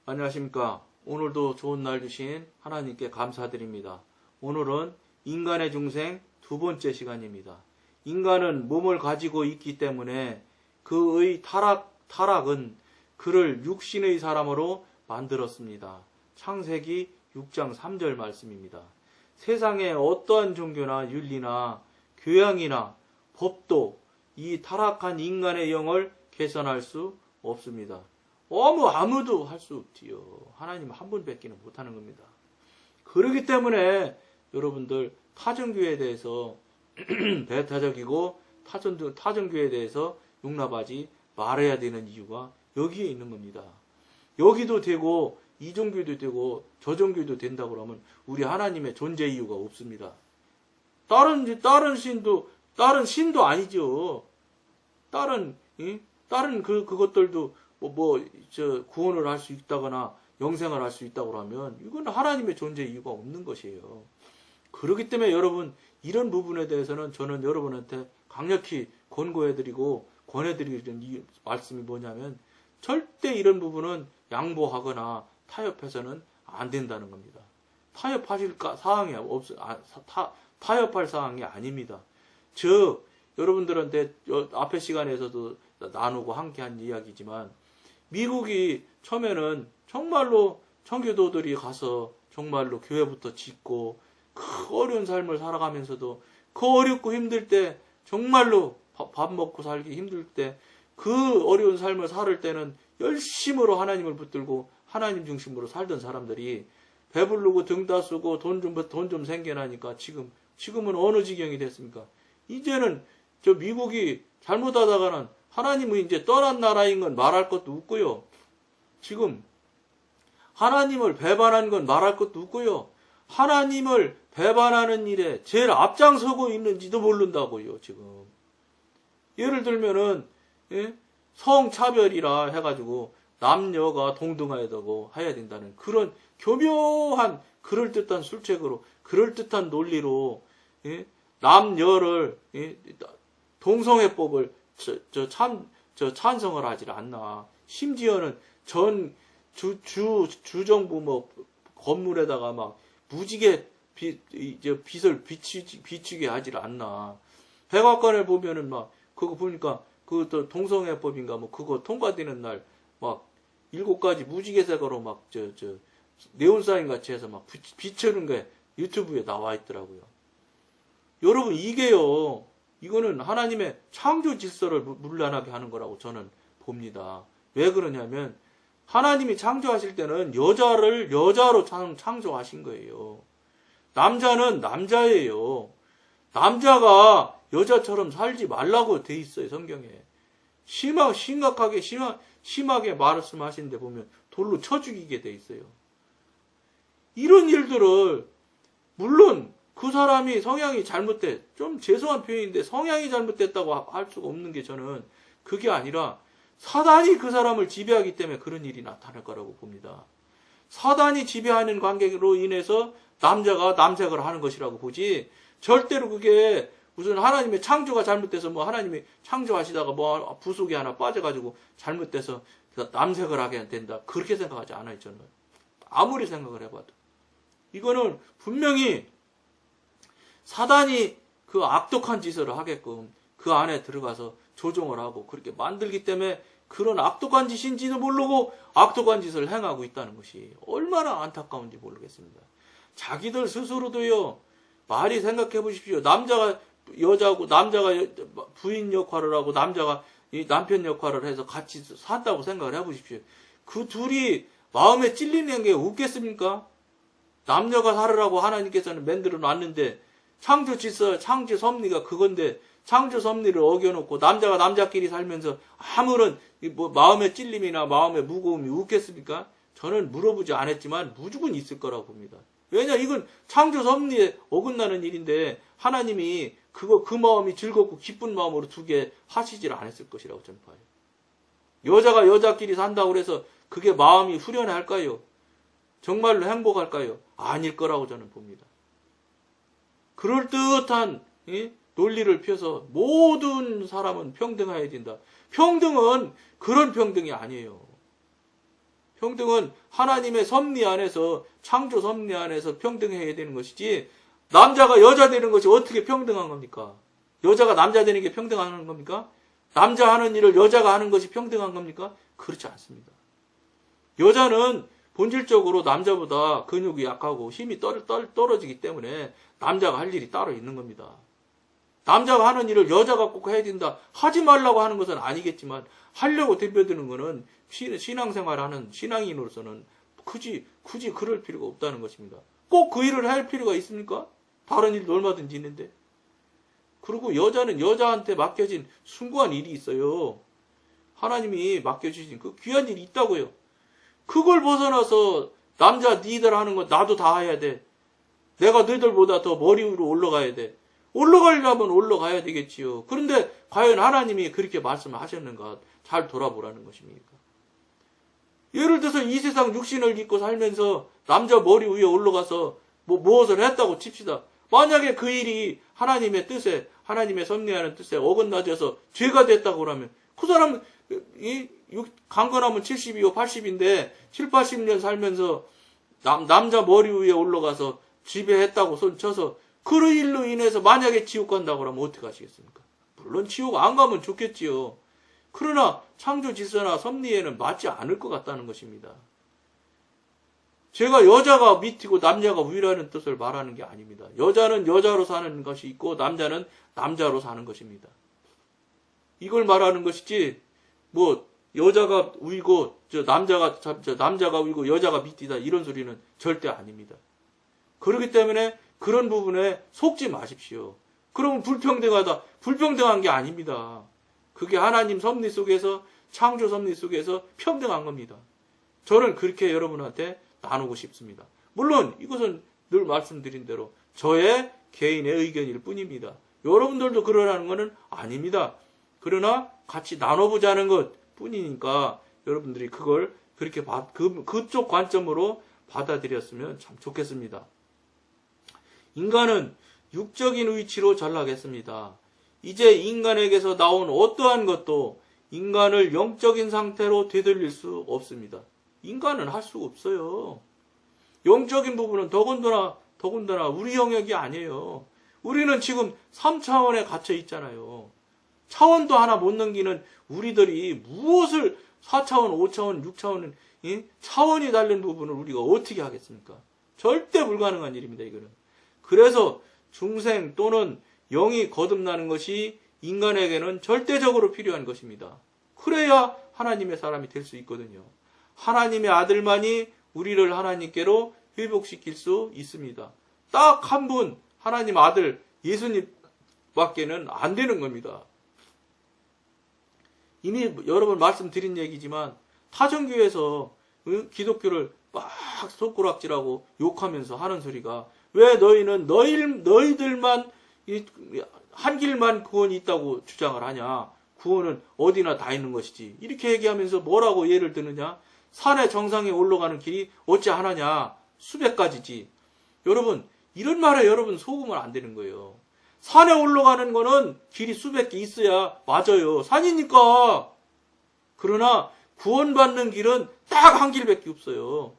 안녕하십니까. 오늘도 좋은 날 주신 하나님께 감사드립니다. 오늘은 인간의 중생 두 번째 시간입니다. 인간은 몸을 가지고 있기 때문에 그의 타락은 그를 육신의 사람으로 만들었습니다. 창세기 6장 3절 말씀입니다. 세상에 어떠한 종교나 윤리나 교양이나 법도 이 타락한 인간의 영을 개선할 수 없습니다. 아무도 할 수 없지요. 하나님 한 분밖에는 못하는 겁니다. 그렇기 때문에 여러분들 타종교에 대해서 배타적이고 타종교에 대해서 용납하지 말아야 되는 이유가 여기에 있는 겁니다. 여기도 되고 이 종교도 되고 저 종교도 된다고 그러면 우리 하나님의 존재 이유가 없습니다. 다른 신도 아니죠. 다른 그것들도 구원을 할 수 있다거나 영생을 할 수 있다고 하면 이건 하나님의 존재 이유가 없는 것이에요. 그렇기 때문에 여러분 이런 부분에 대해서는 저는 여러분한테 강력히 권고해드리고 권해드리는 말씀이 뭐냐면 절대 이런 부분은 양보하거나 타협해서는 안 된다는 겁니다. 타협할 사항이 아닙니다. 즉 여러분들한테 앞에 시간에서도 나누고 함께한 이야기지만 미국이 처음에는 정말로 청교도들이 가서 정말로 교회부터 짓고 그 어려운 삶을 살아가면서도 그 어렵고 힘들 때 정말로 밥 먹고 살기 힘들 때 그 어려운 삶을 살 때는 열심으로 하나님을 붙들고 하나님 중심으로 살던 사람들이 배부르고 등 다 쓰고 돈 좀 생겨나니까 지금은 어느 지경이 됐습니까? 이제는 저 미국이 잘못하다가는 하나님은 이제 떠난 나라인 건 말할 것도 없고요. 지금 하나님을 배반한 건 말할 것도 없고요. 하나님을 배반하는 일에 제일 앞장서고 있는지도 모른다고요. 지금 예를 들면은 성차별이라 해가지고 남녀가 동등해야 되고 해야 된다는 그런 교묘한 그럴듯한 술책으로 그럴듯한 논리로 남녀를 동성애법을 찬성을 하질 않나. 심지어는 주정부 건물에다가 막 무지개 빛을 비추게 하질 않나. 백악관을 보면은 그거 보니까 그 동성애법인가 그거 통과되는 날 7가지 무지개색으로 네온사인 같이 해서 비추는 게 유튜브에 나와 있더라고요. 여러분 이거는 하나님의 창조 질서를 문란하게 하는 거라고 저는 봅니다. 왜 그러냐면 하나님이 창조하실 때는 여자를 여자로 창조하신 거예요. 남자는 남자예요. 남자가 여자처럼 살지 말라고 돼 있어요. 성경에. 심하게 말씀하시는데 보면 돌로 쳐 죽이게 돼 있어요. 이런 일들을 물론 그 사람이 성향이 좀 죄송한 표현인데 성향이 잘못됐다고 할 수가 없는 게 저는 그게 아니라 사단이 그 사람을 지배하기 때문에 그런 일이 나타날 거라고 봅니다. 사단이 지배하는 관계로 인해서 남자가 남색을 하는 것이라고 보지 절대로 그게 무슨 하나님의 창조가 잘못돼서 하나님이 창조하시다가 부속이 하나 빠져가지고 잘못돼서 남색을 하게 된다. 그렇게 생각하지 않아요. 저는 아무리 생각을 해봐도 이거는 분명히 사단이 그 악독한 짓을 하게끔 그 안에 들어가서 조종을 하고 그렇게 만들기 때문에 그런 악독한 짓인지도 모르고 악독한 짓을 행하고 있다는 것이 얼마나 안타까운지 모르겠습니다. 자기들 스스로도요. 많이 생각해 보십시오. 남자가 부인 역할을 하고 남자가 남편 역할을 해서 같이 산다고 생각을 해보십시오. 그 둘이 마음에 찔리는 게 웃겠습니까? 남녀가 살으라고 하나님께서는 만들어 놨는데 창조 질서, 창조 섭리가 그건데 창조 섭리를 어겨놓고 남자가 남자끼리 살면서 아무런 마음의 찔림이나 마음의 무거움이 웃겠습니까? 저는 물어보지 않았지만 무조건 있을 거라고 봅니다. 왜냐 이건 창조 섭리에 어긋나는 일인데 하나님이 그 마음이 즐겁고 기쁜 마음으로 두게 하시질 않았을 것이라고 저는 봐요. 여자가 여자끼리 산다고 해서 그게 마음이 후련할까요? 정말로 행복할까요? 아닐 거라고 저는 봅니다. 그럴듯한 논리를 펴서 모든 사람은 평등해야 된다. 평등은 그런 평등이 아니에요. 평등은 하나님의 섭리 안에서, 창조 섭리 안에서 평등해야 되는 것이지, 남자가 여자 되는 것이 어떻게 평등한 겁니까? 여자가 남자 되는 게 평등한 겁니까? 남자 하는 일을 여자가 하는 것이 평등한 겁니까? 그렇지 않습니다. 여자는 본질적으로 남자보다 근육이 약하고 힘이 떨어지기 때문에 남자가 할 일이 따로 있는 겁니다. 남자가 하는 일을 여자가 꼭 해야 된다. 하지 말라고 하는 것은 아니겠지만 하려고 덤벼드는 것은 신앙생활하는 신앙인으로서는 굳이 그럴 필요가 없다는 것입니다. 꼭 그 일을 할 필요가 있습니까? 다른 일도 얼마든지 있는데. 그리고 여자는 여자한테 맡겨진 숭고한 일이 있어요. 하나님이 맡겨주신 그 귀한 일이 있다고요. 그걸 벗어나서 남자 니들 하는 거 나도 다 해야 돼. 내가 너희들보다 더 머리 위로 올라가야 돼. 올라가려면 올라가야 되겠지요. 그런데 과연 하나님이 그렇게 말씀을 하셨는가? 잘 돌아보라는 것입니까? 예를 들어서 이 세상 육신을 입고 살면서 남자 머리 위에 올라가서 무엇을 했다고 칩시다. 만약에 그 일이 하나님의 뜻에, 하나님의 섭리하는 뜻에 어긋나져서 죄가 됐다고 그러면 그 사람은 강건하면 70이요 80인데 7, 80년 살면서 남자 머리 위에 올라가서 지배했다고 손쳐서 그 일로 인해서 만약에 지옥 간다고 그러면 어떻게 하시겠습니까? 물론 지옥 안 가면 좋겠지요. 그러나 창조 질서나 섭리에는 맞지 않을 것 같다는 것입니다. 제가 여자가 밑이고 남자가 위라는 뜻을 말하는 게 아닙니다. 여자는 여자로 사는 것이 있고 남자는 남자로 사는 것입니다. 이걸 말하는 것이지 여자가 위고 남자가 위고 여자가 밑이다 이런 소리는 절대 아닙니다. 그렇기 때문에 그런 부분에 속지 마십시오. 그러면 불평등한 게 아닙니다. 그게 하나님 섭리 속에서 창조 섭리 속에서 평등한 겁니다. 저는 그렇게 여러분한테 나누고 싶습니다. 물론 이것은 늘 말씀드린 대로 저의 개인의 의견일 뿐입니다. 여러분들도 그러라는 것은 아닙니다. 그러나 같이 나눠보자는 것 뿐이니까 여러분들이 그걸 그렇게 그쪽 관점으로 받아들였으면 참 좋겠습니다. 인간은 육적인 위치로 전락했습니다. 이제 인간에게서 나온 어떠한 것도 인간을 영적인 상태로 되돌릴 수 없습니다. 인간은 할 수가 없어요. 영적인 부분은 더군다나 우리 영역이 아니에요. 우리는 지금 3차원에 갇혀 있잖아요. 차원도 하나 못 넘기는 우리들이 무엇을 4차원, 5차원, 6차원, 차원이 다른 부분을 우리가 어떻게 하겠습니까? 절대 불가능한 일입니다, 이거는. 그래서 중생 또는 영이 거듭나는 것이 인간에게는 절대적으로 필요한 것입니다. 그래야 하나님의 사람이 될 수 있거든요. 하나님의 아들만이 우리를 하나님께로 회복시킬 수 있습니다. 딱 한 분, 하나님 아들 예수님밖에는 안 되는 겁니다. 이미 여러 번 말씀드린 얘기지만 타종교에서 기독교를 막 손가락질하고 욕하면서 하는 소리가 왜 너희는 너희들만 한 길만 구원이 있다고 주장을 하냐. 구원은 어디나 다 있는 것이지. 이렇게 얘기하면서 뭐라고 예를 드느냐. 산의 정상에 올라가는 길이 어찌 하나냐. 수백 가지지. 여러분 이런 말에 여러분 속으면 안 되는 거예요. 산에 올라가는 거는 길이 수백 개 있어야 맞아요. 산이니까. 그러나 구원받는 길은 딱 한 길밖에 없어요.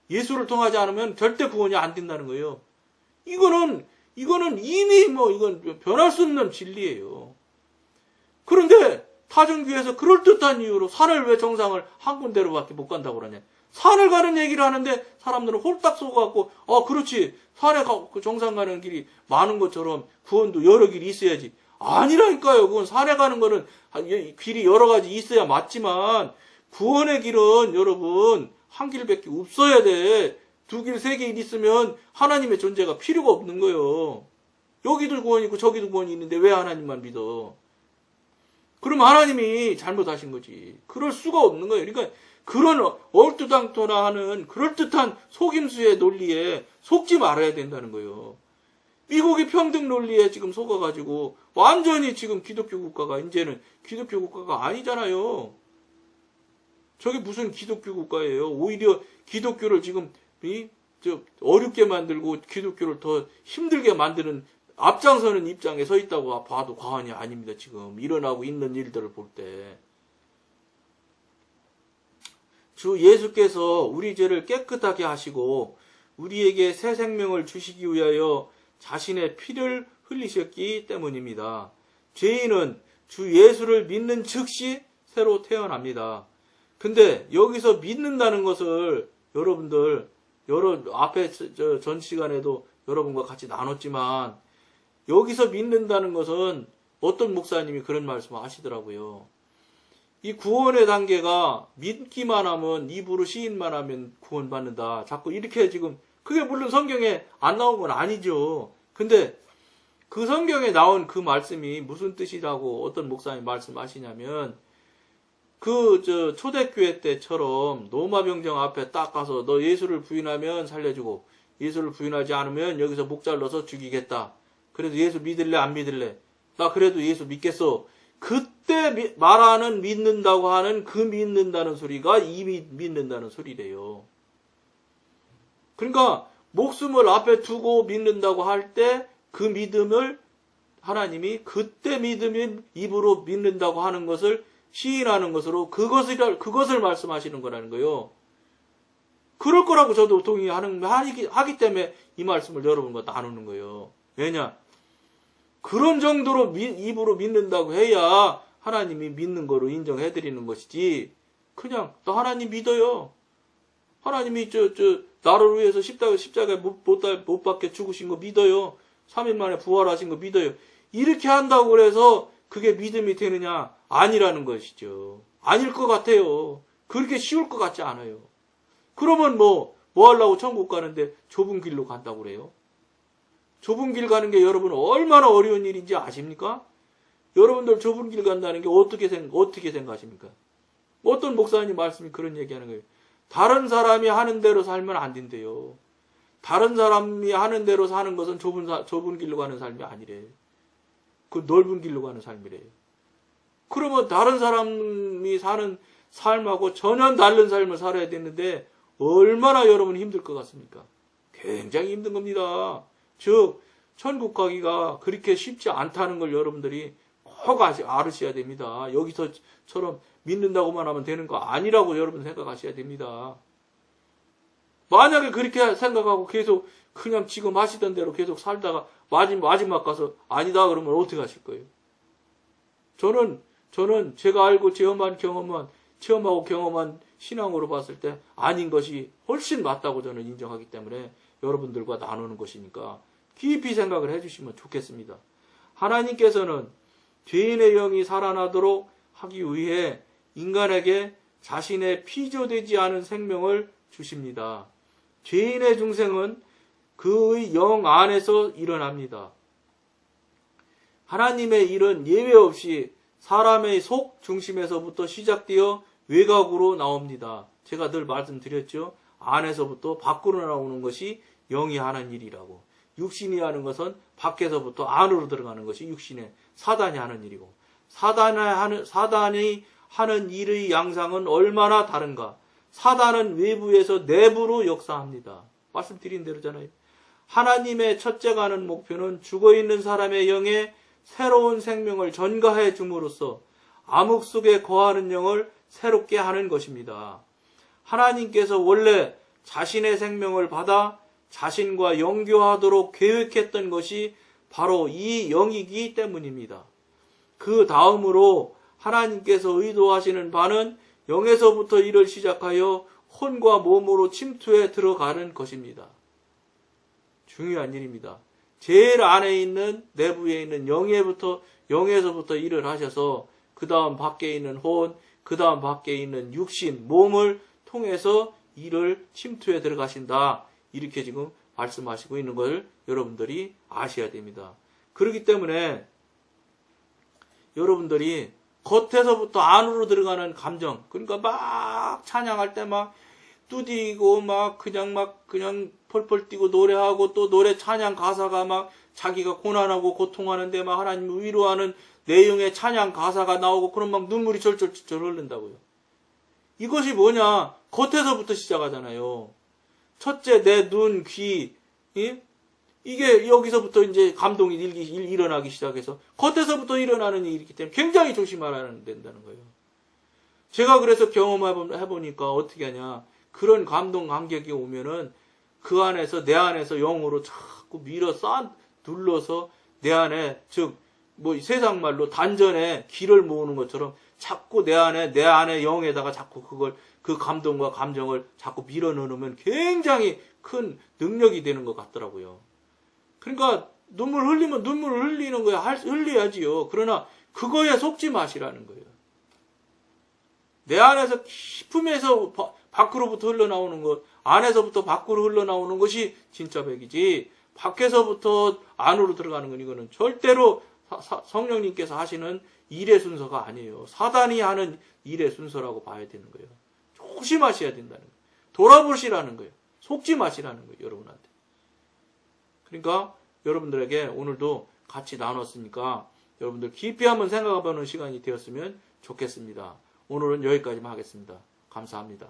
예수를 통하지 않으면 절대 구원이 안 된다는 거예요. 이거는 이미 이건 변할 수 없는 진리예요. 그런데 타종교에서 그럴듯한 이유로 산을 왜 정상을 한 군데로밖에 못 간다고 그러냐. 산을 가는 얘기를 하는데 사람들은 홀딱 속아갖고 그렇지. 산에 그 정상 가는 길이 많은 것처럼 구원도 여러 길이 있어야지. 아니라니까요. 그건 산에 가는 거는 길이 여러 가지 있어야 맞지만 구원의 길은 여러분 한 길밖에 없어야 돼. 두 길, 세 길 있으면 하나님의 존재가 필요가 없는 거예요. 여기도 구원이 있고 저기도 구원이 있는데 왜 하나님만 믿어? 그럼 하나님이 잘못하신 거지. 그럴 수가 없는 거예요. 그러니까 그런 얼토당토나 하는 그럴듯한 속임수의 논리에 속지 말아야 된다는 거예요. 미국이 평등 논리에 지금 속아가지고 완전히 지금 기독교 국가가 이제는 기독교 국가가 아니잖아요. 저게 무슨 기독교 국가예요. 오히려 기독교를 지금 어렵게 만들고 기독교를 더 힘들게 만드는 앞장서는 입장에 서 있다고 봐도 과언이 아닙니다. 지금 일어나고 있는 일들을 볼 때. 주 예수께서 우리 죄를 깨끗하게 하시고 우리에게 새 생명을 주시기 위하여 자신의 피를 흘리셨기 때문입니다. 죄인은 주 예수를 믿는 즉시 새로 태어납니다. 근데 여기서 믿는다는 것을 여러분들 앞에 전 시간에도 여러분과 같이 나눴지만 여기서 믿는다는 것은 어떤 목사님이 그런 말씀을 하시더라고요. 이 구원의 단계가 믿기만 하면, 입으로 시인만 하면 구원받는다. 자꾸 이렇게 지금, 그게 물론 성경에 안 나온 건 아니죠. 근데 그 성경에 나온 그 말씀이 무슨 뜻이라고 어떤 목사님이 말씀하시냐면, 초대교회 때처럼 노마병정 앞에 딱 가서 너 예수를 부인하면 살려주고, 예수를 부인하지 않으면 여기서 목 잘라서 죽이겠다. 그래도 예수 믿을래 안 믿을래? 나 그래도 예수 믿겠어. 그때 말하는 믿는다고 하는 그 믿는다는 소리가 이미 믿는다는 소리래요. 그러니까 목숨을 앞에 두고 믿는다고 할 때 그 믿음을 하나님이 그때 믿음이 입으로 믿는다고 하는 것을 시인하는 것으로 그것을 말씀하시는 거라는 거예요. 그럴 거라고 저도 하기 때문에 이 말씀을 여러분과 나누는 거예요. 왜냐? 그런 정도로 입으로 믿는다고 해야 하나님이 믿는 거로 인정해드리는 것이지, 그냥, 나 하나님 믿어요. 하나님이 나를 위해서 십자가에 못 박혀 죽으신 거 믿어요. 3일 만에 부활하신 거 믿어요. 이렇게 한다고 그래서 그게 믿음이 되느냐? 아니라는 것이죠. 아닐 것 같아요. 그렇게 쉬울 것 같지 않아요. 그러면 뭐 하려고 천국 가는데 좁은 길로 간다고 그래요? 좁은 길 가는 게 여러분 얼마나 어려운 일인지 아십니까? 여러분들 좁은 길 간다는 게 어떻게 생각하십니까? 어떤 목사님 말씀이 그런 얘기하는 거예요. 다른 사람이 하는 대로 살면 안 된대요. 다른 사람이 하는 대로 사는 것은 좁은 길로 가는 삶이 아니래. 그 넓은 길로 가는 삶이래. 그러면 다른 사람이 사는 삶하고 전혀 다른 삶을 살아야 되는데 얼마나 여러분 힘들 것 같습니까? 굉장히 힘든 겁니다. 즉 천국 가기가 그렇게 쉽지 않다는 걸 여러분들이 꼭 알으셔야 됩니다. 여기서처럼 믿는다고만 하면 되는 거 아니라고 여러분 생각하셔야 됩니다. 만약에 그렇게 생각하고 계속 그냥 지금 하시던 대로 계속 살다가 마지막 가서 아니다 그러면 어떻게 하실 거예요? 저는 제가 알고 체험하고 경험한 신앙으로 봤을 때 아닌 것이 훨씬 맞다고 저는 인정하기 때문에 여러분들과 나누는 것이니까 깊이 생각을 해주시면 좋겠습니다. 하나님께서는 죄인의 영이 살아나도록 하기 위해 인간에게 자신의 피조되지 않은 생명을 주십니다. 죄인의 중생은 그의 영 안에서 일어납니다. 하나님의 일은 예외 없이 사람의 속 중심에서부터 시작되어 외곽으로 나옵니다. 제가 늘 말씀드렸죠. 안에서부터 밖으로 나오는 것이 영이 하는 일이라고. 육신이 하는 것은 밖에서부터 안으로 들어가는 것이 육신의 사단이 하는 일이고, 사단이 하는 일의 양상은 얼마나 다른가. 사단은 외부에서 내부로 역사합니다. 말씀드린 대로잖아요. 하나님의 첫째가 하는 목표는 죽어있는 사람의 영에 새로운 생명을 전가해 줌으로써 암흑 속에 거하는 영을 새롭게 하는 것입니다. 하나님께서 원래 자신의 생명을 받아 자신과 영교하도록 계획했던 것이 바로 이 영이기 때문입니다. 그 다음으로 하나님께서 의도하시는 바는 영에서부터 일을 시작하여 혼과 몸으로 침투해 들어가는 것입니다. 중요한 일입니다. 제일 안에 있는 내부에 있는 영에서부터 일을 하셔서 그 다음 밖에 있는 혼, 그 다음 밖에 있는 육신, 몸을 통해서 일을 침투해 들어가신다. 이렇게 지금 말씀하시고 있는 걸 여러분들이 아셔야 됩니다. 그렇기 때문에 여러분들이 겉에서부터 안으로 들어가는 감정, 그러니까 막 찬양할 때 막 뚜디고 그냥 펄펄 뛰고 노래하고 또 노래 찬양 가사가 막 자기가 고난하고 고통하는데 막 하나님을 위로하는 내용의 찬양 가사가 나오고 그럼 막 눈물이 절절 흐른다고요. 이것이 뭐냐? 겉에서부터 시작하잖아요. 첫째, 내 눈, 귀, 이게 여기서부터 이제 감동이 일어나기 시작해서 겉에서부터 일어나는 일이기 때문에 굉장히 조심하라는 된다는 거예요. 제가 그래서 경험해보니까 어떻게 하냐. 그런 감동 감격이 오면은 그 안에서, 내 안에서 영으로 자꾸 밀어 눌러서 내 안에, 즉, 뭐 세상 말로 단전에 기를 모으는 것처럼 자꾸 내 안에 영에다가 자꾸 그 감동과 감정을 자꾸 밀어 넣으면 굉장히 큰 능력이 되는 것 같더라고요. 그러니까 눈물 흘리면 눈물을 흘리는 거야. 흘려야지요. 그러나 그거에 속지 마시라는 거예요. 내 안에서 깊음에서 밖으로부터 흘러나오는 것, 안에서부터 밖으로 흘러나오는 것이 진짜 백이지, 밖에서부터 안으로 들어가는 건 이거는 절대로 성령님께서 하시는 일의 순서가 아니에요. 사단이 하는 일의 순서라고 봐야 되는 거예요. 조심하셔야 된다는 거예요. 돌아보시라는 거예요. 속지 마시라는 거예요. 여러분한테. 그러니까 여러분들에게 오늘도 같이 나눴으니까 여러분들 깊이 한번 생각해보는 시간이 되었으면 좋겠습니다. 오늘은 여기까지만 하겠습니다. 감사합니다.